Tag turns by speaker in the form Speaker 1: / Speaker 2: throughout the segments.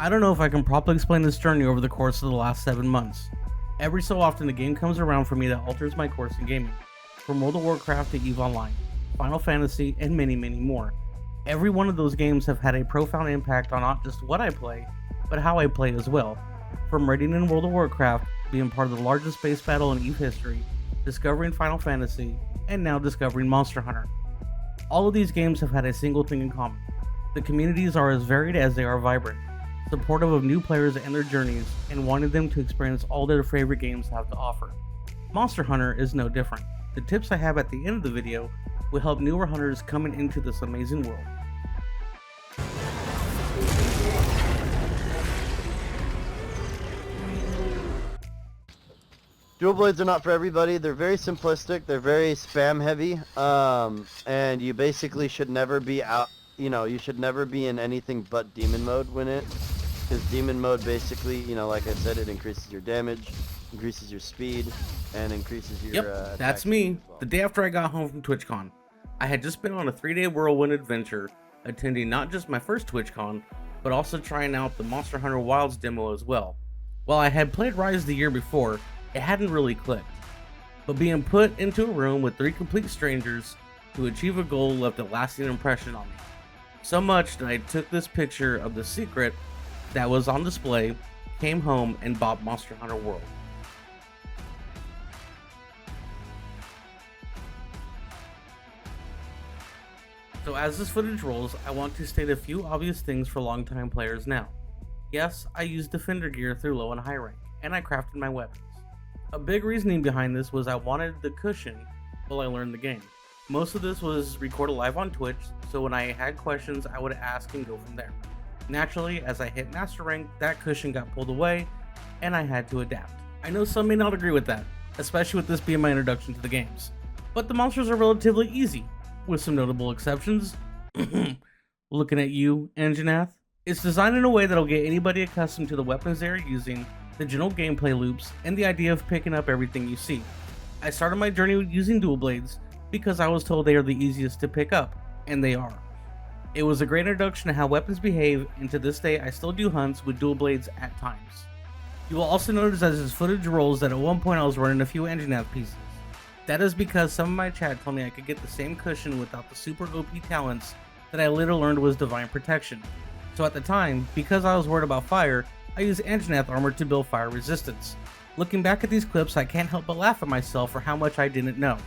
Speaker 1: I don't know if I can properly explain this journey over the course of the last 7 months. Every so often, a game comes around for me that alters my course in gaming, from World of Warcraft to EVE Online, Final Fantasy, and many, many more. Every one of those games have had a profound impact on not just what I play, but how I play as well. From raiding in World of Warcraft, being part of the largest space battle in EVE history, discovering Final Fantasy, and now discovering Monster Hunter. All of these games have had a single thing in common. The communities are as varied as they are vibrant, supportive of new players and their journeys, and wanting them to experience all their favorite games have to offer. Monster Hunter is no different. The tips I have at the end of the video will help newer hunters coming into this amazing world.
Speaker 2: Dual blades are not for everybody. They're very simplistic. They're very spam heavy. And you basically should never be out. You should never be in anything but demon mode when it. Because demon mode basically, like I said, it increases your damage, increases your speed, and increases your.
Speaker 1: Yep, that's me.
Speaker 2: Well.
Speaker 1: The day after I got home from TwitchCon, I had just been on a 3-day whirlwind adventure, attending not just my first TwitchCon, but also trying out the Monster Hunter Wilds demo as well. While I had played Rise the year before, it hadn't really clicked. But being put into a room with 3 complete strangers to achieve a goal left a lasting impression on me. So much that I took this picture of the secret that was on display, came home, and bought Monster Hunter World. So as this footage rolls, I want to state a few obvious things for longtime players now. Yes, I used Defender gear through low and high rank, and I crafted my weapons. A big reasoning behind this was I wanted the cushion while I learned the game. Most of this was recorded live on Twitch, so when I had questions, I would ask and go from there. Naturally, as I hit Master Rank, that cushion got pulled away, and I had to adapt. I know some may not agree with that, especially with this being my introduction to the games. But the monsters are relatively easy, with some notable exceptions. Looking at you, Anjanath. It's designed in a way that'll get anybody accustomed to the weapons they are using, the general gameplay loops, and the idea of picking up everything you see. I started my journey using dual blades because I was told they are the easiest to pick up, and they are. It was a great introduction to how weapons behave, and to this day I still do hunts with dual blades at times. You will also notice as this footage rolls that at one point I was running a few Anjanath pieces. That is because some of my chat told me I could get the same cushion without the super OP talents that I later learned was Divine Protection. So at the time, because I was worried about fire, I used Anjanath armor to build fire resistance. Looking back at these clips, I can't help but laugh at myself for how much I didn't know.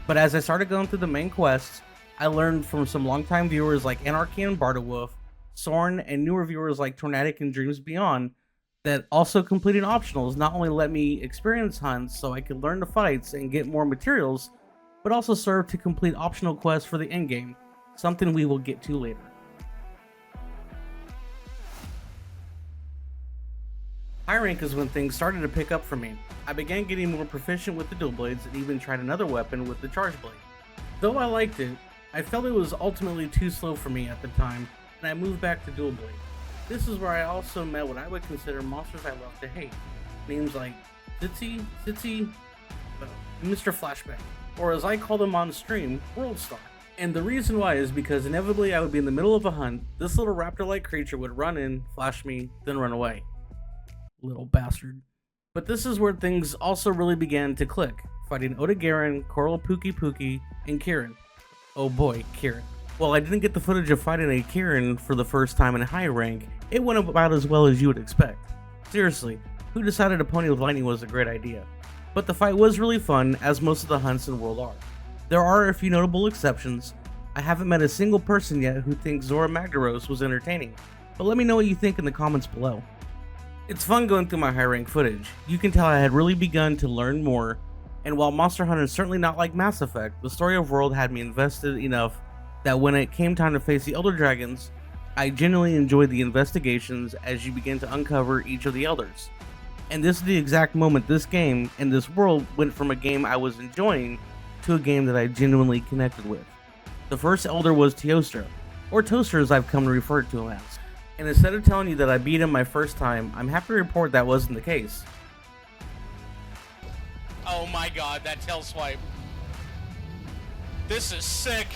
Speaker 1: But as I started going through the main quests, I learned from some longtime viewers like Anarchy and Bardawolf, Soren, and newer viewers like Tornadic and Dreams Beyond, that also completing optionals not only let me experience hunts so I could learn the fights and get more materials, but also serve to complete optional quests for the endgame, something we will get to later. High rank is when things started to pick up for me. I began getting more proficient with the dual blades and even tried another weapon with the charge blade. Though I liked it, I felt it was ultimately too slow for me at the time, and I moved back to dual blade. This is where I also met what I would consider monsters I love to hate. Names like Sitsi, Mr. Flashbang, or as I call them on stream, Worldstar. And the reason why is because inevitably I would be in the middle of a hunt, this little raptor-like creature would run in, flash me, then run away. Little bastard. But this is where things also really began to click, fighting Oda Garen, Coral Pookie Pookie, and Kieran. Oh boy, Kieran. While I didn't get the footage of fighting a Kieran for the first time in high rank, it went about as well as you would expect. Seriously, who decided a pony with lightning was a great idea? But the fight was really fun, as most of the hunts in World are. There are a few notable exceptions. I haven't met a single person yet who thinks Zora Magdaros was entertaining, but let me know what you think in the comments below. It's fun going through my high rank footage. You can tell I had really begun to learn more, and while Monster Hunter is certainly not like Mass Effect, the story of World had me invested enough that when it came time to face the Elder Dragons, I genuinely enjoyed the investigations as you begin to uncover each of the Elders. And this is the exact moment this game and this world went from a game I was enjoying to a game that I genuinely connected with. The first Elder was Teostra, or Toaster as I've come to refer to him as. And instead of telling you that I beat him my first time, I'm happy to report that wasn't the case.
Speaker 3: Oh my god, that tail swipe. This is sick.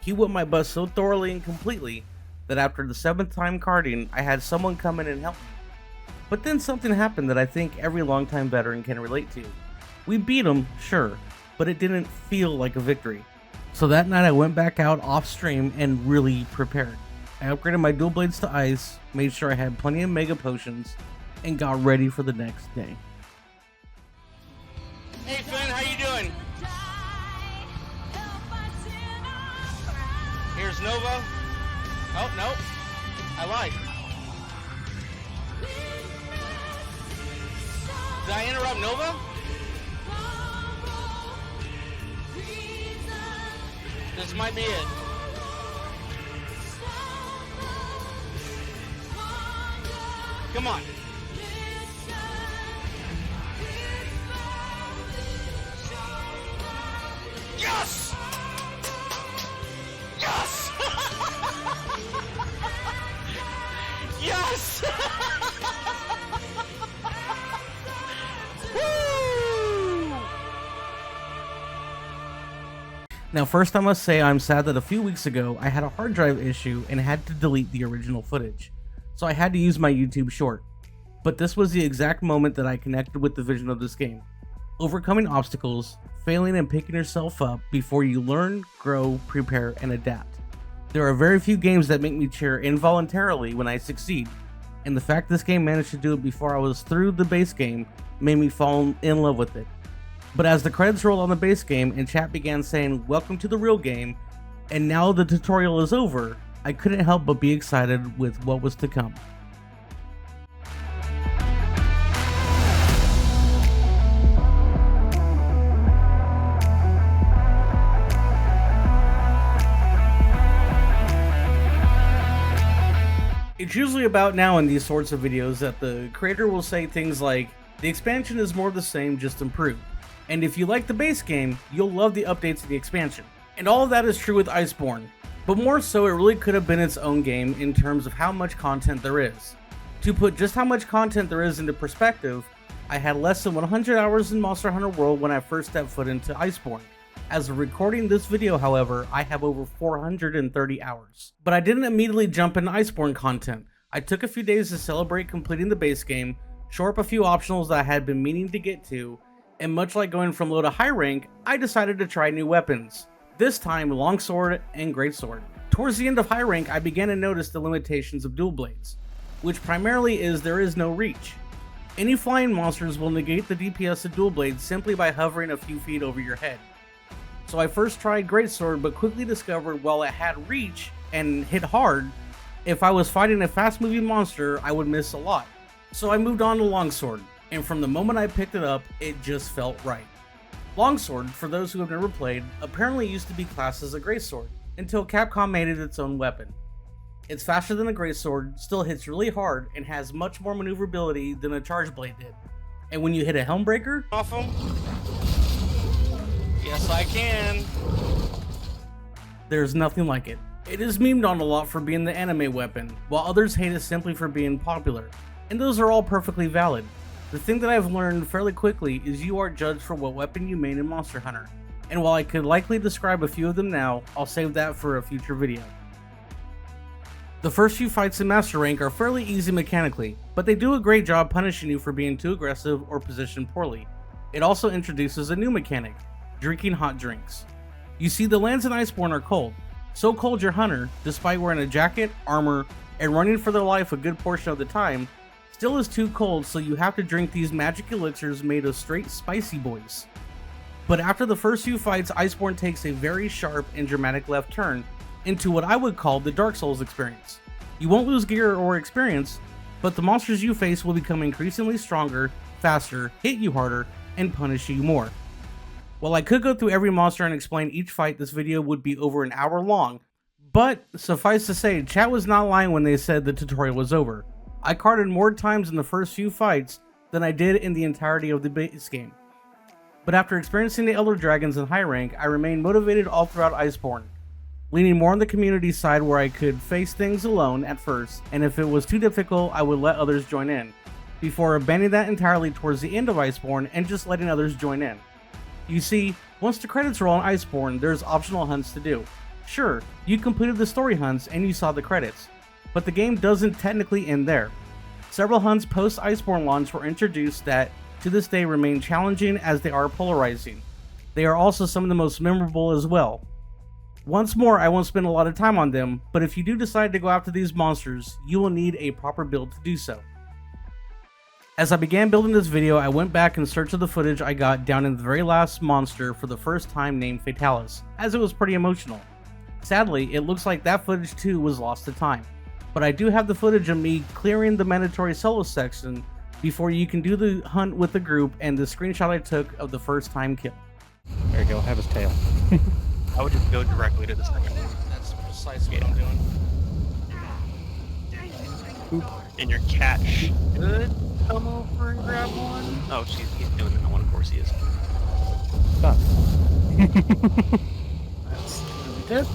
Speaker 1: He whipped my butt so thoroughly and completely that after the 7th time carding, I had someone come in and help me. But then something happened that I think every longtime veteran can relate to. We beat him, sure, but it didn't feel like a victory. So that night I went back out off stream and really prepared. I upgraded my dual blades to ice, made sure I had plenty of mega potions, and got ready for the next day.
Speaker 3: Hey Finn, how you doing? Here's Nova. Oh, no. I lied. Did I interrupt Nova? This might be it. Come on. Yes! Yes! Yes! Woo!
Speaker 1: Now first I must say I'm sad that a few weeks ago I had a hard drive issue and had to delete the original footage, so I had to use my YouTube short. But this was the exact moment that I connected with the vision of this game. Overcoming obstacles, failing and picking yourself up before you learn, grow, prepare, and adapt. There are very few games that make me cheer involuntarily when I succeed, and the fact this game managed to do it before I was through the base game made me fall in love with it. But as the credits rolled on the base game and chat began saying welcome to the real game, and now the tutorial is over, I couldn't help but be excited with what was to come. It's usually about now in these sorts of videos that the creator will say things like, the expansion is more of the same, just improved. And if you like the base game, you'll love the updates to the expansion. And all of that is true with Iceborne, but more so it really could have been its own game in terms of how much content there is. To put just how much content there is into perspective, I had less than 100 hours in Monster Hunter World when I first stepped foot into Iceborne. As of recording this video, however, I have over 430 hours. But I didn't immediately jump into Iceborne content. I took a few days to celebrate completing the base game, shore up a few optionals that I had been meaning to get to, and much like going from low to high rank, I decided to try new weapons. This time, longsword and greatsword. Towards the end of high rank, I began to notice the limitations of dual blades, which primarily is there is no reach. Any flying monsters will negate the DPS of dual blades simply by hovering a few feet over your head. So I first tried greatsword, but quickly discovered while it had reach and hit hard, if I was fighting a fast moving monster, I would miss a lot. So I moved on to longsword, and from the moment I picked it up, it just felt right. Longsword, for those who have never played, apparently used to be classed as a greatsword, until Capcom made it its own weapon. It's faster than a greatsword, still hits really hard, and has much more maneuverability than a charge blade did. And when you hit a Helmbreaker,
Speaker 3: Off him. Yes, I can.
Speaker 1: there's nothing like it. It is memed on a lot for being the anime weapon, while others hate it simply for being popular, and those are all perfectly valid. The thing that I've learned fairly quickly is you are judged for what weapon you main in Monster Hunter, and while I could likely describe a few of them now, I'll save that for a future video. The first few fights in Master Rank are fairly easy mechanically, but they do a great job punishing you for being too aggressive or positioned poorly. It also introduces a new mechanic, drinking hot drinks. You see, the lands in Iceborne are cold, so cold your hunter, despite wearing a jacket, armor, and running for their life a good portion of the time, still is too cold, so you have to drink these magic elixirs made of straight spicy boys. But after the first few fights, Iceborne takes a very sharp and dramatic left turn into what I would call the Dark Souls experience. You won't lose gear or experience, but the monsters you face will become increasingly stronger, faster, hit you harder, and punish you more. While I could go through every monster and explain each fight, this video would be over an hour long, but suffice to say, chat was not lying when they said the tutorial was over. I carded more times in the first few fights than I did in the entirety of the base game. But after experiencing the Elder Dragons in high rank, I remained motivated all throughout Iceborne, leaning more on the community side where I could face things alone at first, and if it was too difficult, I would let others join in, before abandoning that entirely towards the end of Iceborne and just letting others join in. You see, once the credits roll on Iceborne, there's optional hunts to do. Sure, you completed the story hunts and you saw the credits, but the game doesn't technically end there. Several hunts post Iceborne launch were introduced that to this day remain challenging as they are polarizing. They are also some of the most memorable as well. Once more, I won't spend a lot of time on them, but if you do decide to go after these monsters, you will need a proper build to do so. As I began building this video, I went back in search of the footage I got down in the very last monster for the first time named Fatalis, as it was pretty emotional. Sadly, it looks like that footage too was lost to time, but I do have the footage of me clearing the mandatory solo section before you can do the hunt with the group and the screenshot I took of the first time kill.
Speaker 4: There you go, have his tail.
Speaker 5: I would just go directly to the second one.
Speaker 3: That's precisely what I'm doing.
Speaker 5: And your cat should come over and grab one. Oh, he's doing the one, of course he is.
Speaker 4: Stop.
Speaker 3: That's gonna be good.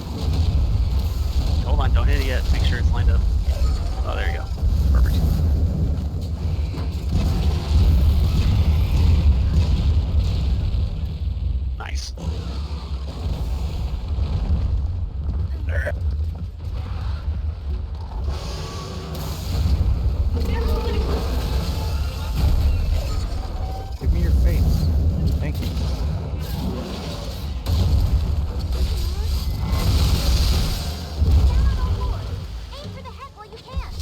Speaker 5: Hold on, don't hit it yet. Make sure it's lined up. Oh, there you go. Perfect. Nice. There.
Speaker 4: Give me your face. Thank you.
Speaker 6: Aim for the head while you can.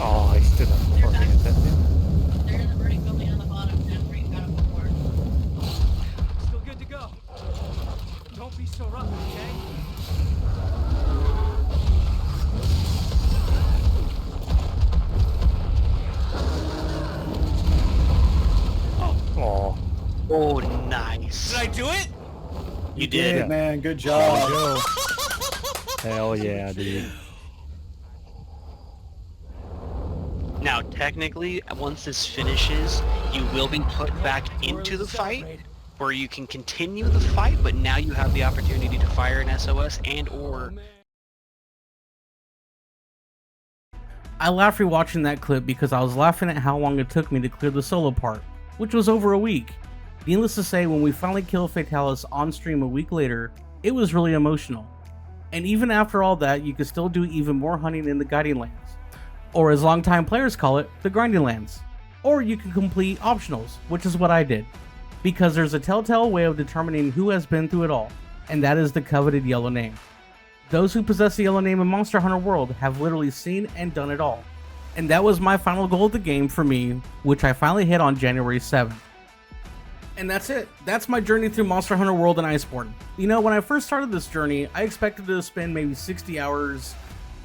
Speaker 4: Oh, I stood up before I hit that thing.
Speaker 7: They're in the burning building on the bottom. That's where you got it before.
Speaker 8: Still good to go. Don't be so rough, okay?
Speaker 4: Oh,
Speaker 5: Oh, nice.
Speaker 3: Did I do it?
Speaker 5: You did.
Speaker 9: Man, good
Speaker 4: there
Speaker 9: job.
Speaker 4: you go. Hell yeah, dude.
Speaker 5: Now, technically, once this finishes, you will be put back into the fight, where you can continue the fight, but now you have the opportunity to fire an SOS and/or.
Speaker 1: I laughed rewatching that clip because I was laughing at how long it took me to clear the solo part, which was over a week. Needless to say, when we finally killed Fatalis on stream a week later, it was really emotional. And even after all that, you could still do even more hunting in the Guiding Lands, or as longtime players call it, the Grinding Lands. Or you can complete optionals, which is what I did, because there's a telltale way of determining who has been through it all, and that is the coveted yellow name. Those who possess the yellow name in Monster Hunter World have literally seen and done it all. And that was my final goal of the game for me, which I finally hit on January 7th. And that's it. That's my journey through Monster Hunter World and Iceborne. You know, when I first started this journey, I expected to spend maybe 60 hours,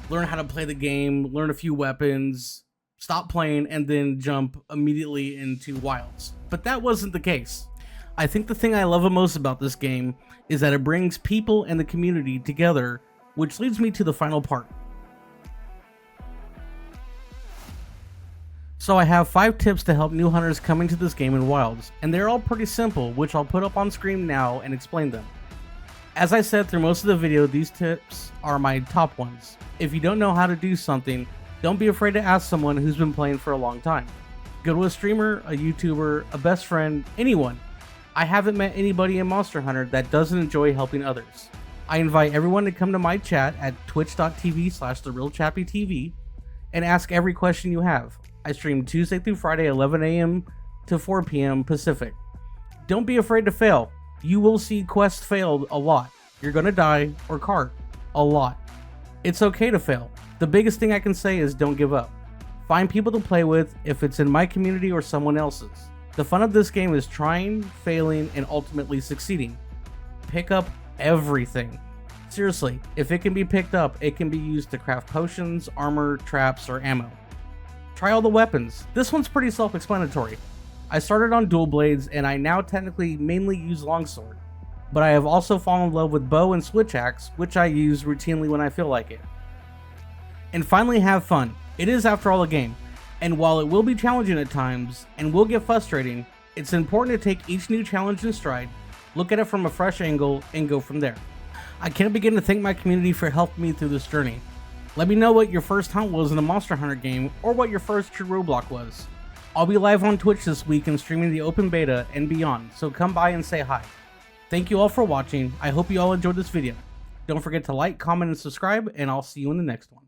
Speaker 1: learn how to play the game, learn a few weapons, stop playing, and then jump immediately into Wilds. But that wasn't the case. I think the thing I love the most about this game is that it brings people and the community together, which leads me to the final part. So I have 5 tips to help new hunters come into this game in Wilds, and they're all pretty simple, which I'll put up on screen now and explain them. As I said through most of the video, these tips are my top ones. If you don't know how to do something, don't be afraid to ask someone who's been playing for a long time. Go to a streamer, a YouTuber, a best friend, anyone. I haven't met anybody in Monster Hunter that doesn't enjoy helping others. I invite everyone to come to my chat at twitch.tv/therealchappytv and ask every question you have. I stream Tuesday through Friday, 11 a.m. to 4 p.m. Pacific. Don't be afraid to fail. You will see quests failed a lot. You're gonna die or cart a lot. It's okay to fail. The biggest thing I can say is don't give up. Find people to play with, if it's in my community or someone else's. The fun of this game is trying, failing, and ultimately succeeding. Pick up everything. Seriously, if it can be picked up, it can be used to craft potions, armor, traps, or ammo. Try all the weapons. This one's pretty self-explanatory. I started on dual blades and I now technically mainly use longsword, but I have also fallen in love with bow and switch axe, which I use routinely when I feel like it. And finally, have fun. It is, after all, a game, and while it will be challenging at times and will get frustrating, it's important to take each new challenge in stride, look at it from a fresh angle, and go from there. I can't begin to thank my community for helping me through this journey. Let me know what your first hunt was in a Monster Hunter game, or what your first true roadblock was. I'll be live on Twitch this week and streaming the open beta and beyond, so come by and say hi. Thank Thank you all for watching. I hope you all enjoyed this video. Don't forget to like, comment, and subscribe, and I'll see you in the next one.